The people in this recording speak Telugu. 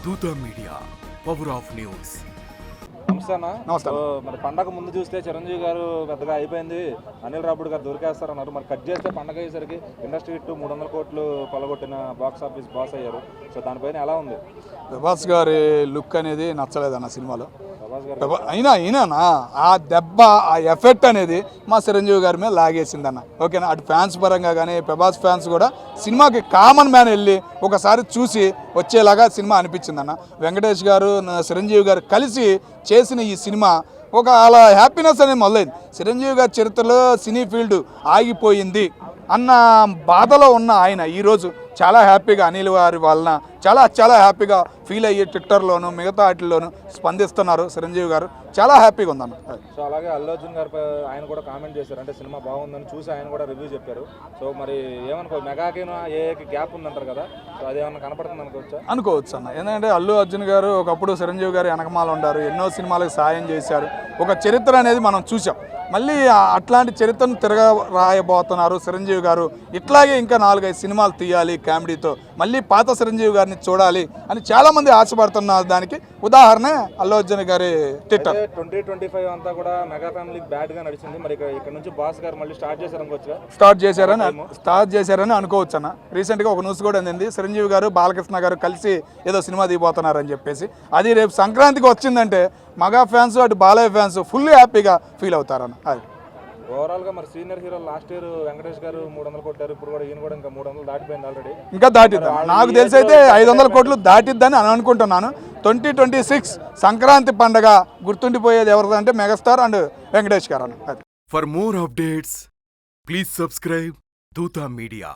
దూత మీడియా, పవర్ ఆఫ్ న్యూస్. నమస్తే. మరి పండగ ముందు చూస్తే చిరంజీవి గారు పెద్దగా అయిపోయింది, అనిల్ రాపుడు గారు దొరికేస్తారన్నారు. మరి కట్ చేస్తే పండగ అయ్యేసరికి ఇండస్ట్రీ హిట్ 300 కోట్లు కొలగొట్టిన బాక్స్ ఆఫీస్ బాస్ అయ్యారు. సో దానిపైన ఎలా ఉంది? ప్రభాస్ గారి లుక్ అనేది నచ్చలేదన్న సినిమాలో. ప్రభాస్ గారు అయినా ఆ దెబ్బ, ఆ ఎఫెక్ట్ అనేది మా చిరంజీవి గారి మీద లాగేసిందన్న. ఓకేనా, అటు ఫ్యాన్స్ పరంగా కానీ ప్రభాస్ ఫ్యాన్స్ కూడా సినిమాకి కామన్ మ్యాన్ వెళ్ళి ఒకసారి చూసి వచ్చేలాగా సినిమా అనిపించిందన్న. వెంకటేష్ గారు చిరంజీవి గారు కలిసి చేసిన ఈ సినిమా ఒక అలా హ్యాపీనెస్ అనేది మొదలైంది. చిరంజీవి గారి చరిత్రలో సినీ ఫీల్డ్ ఆగిపోయింది అన్న బాధలో ఉన్న ఆయన ఈరోజు చాలా హ్యాపీగా అనిల్ గారి వలన చాలా హ్యాపీగా ఫీల్ అయ్యి ట్విట్టర్లోను మిగతా వాటిల్లోనూ స్పందిస్తున్నారు. చిరంజీవి గారు చాలా హ్యాపీగా ఉందన్న. సో అలాగే అల్లు అర్జున్ గారు ఆయన కూడా కామెంట్ చేశారు, అంటే సినిమా బాగుందని చూసి ఆయన కూడా రివ్యూ చెప్పారు. సో మరి ఏమనుకో, మెగాకి ఏకి గ్యాప్ ఉందంటారు కదా, సో అదేమన్నా కనపడుతుంది అనుకోవచ్చు అన్న. ఎందుకంటే అల్లు అర్జున్ గారు ఒకప్పుడు చిరంజీవి గారు వెనకమాల ఉండారు, ఎన్నో సినిమాలకు సాయం చేశారు, ఒక చరిత్ర అనేది మనం చూసాం. మళ్ళీ అట్లాంటి చరిత్రను తిరగ రాయబోతున్నారు చిరంజీవి గారు. ఇట్లాగే ఇంకా 4-5 సినిమాలు తీయాలి కామెడీతో, మళ్ళీ పాత చిరంజీవి గారిని చూడాలి అని చాలామంది ఆశపడుతున్నారు. దానికి ఉదాహరణ అల్లు అర్జున్ గారి ట్విట్టర్. 2025 అంతా కూడా మెగా ఫ్యామిలీకి బ్యాడ్ గా నడిచింది. మరి ఇక్కడ నుంచి బాస్ గారు మళ్ళీ స్టార్ట్ చేశారని అనుకోవచ్చు అన్న. రీసెంట్గా ఒక న్యూస్ కూడా అందింది, చిరంజీవి గారు బాలకృష్ణ గారు కలిసి ఏదో సినిమా దిగిపోతున్నారని చెప్పేసి. అది రేపు సంక్రాంతికి వచ్చిందంటే మగా ఫ్యాన్స్ అటు బాలయ్య ఫ్యాన్స్ ఫుల్ హ్యాపీగా ఫీల్ అవుతారన్న. అది ఓవరాల్ గా మరి senior hero last year Venkatesh గారు 300 కొట్టారు, ఇప్పుడు కూడా ఈయన కూడా ఇంకా 300 దాటిపోయింది ఆల్రెడీ. ఇంకా దాటిద్దాం, నాకు తెలిసి అయితే 500 కోట్లు దాటిద్దని అని అనుకుంటున్నాను. 2026 సంక్రాంతి పండగ గుర్తుండిపోయేది ఎవరిదంటే మెగాస్టార్ అండ్ వెంకటేష్ గారు అన్న. For more updates please subscribe దూత మీడియా.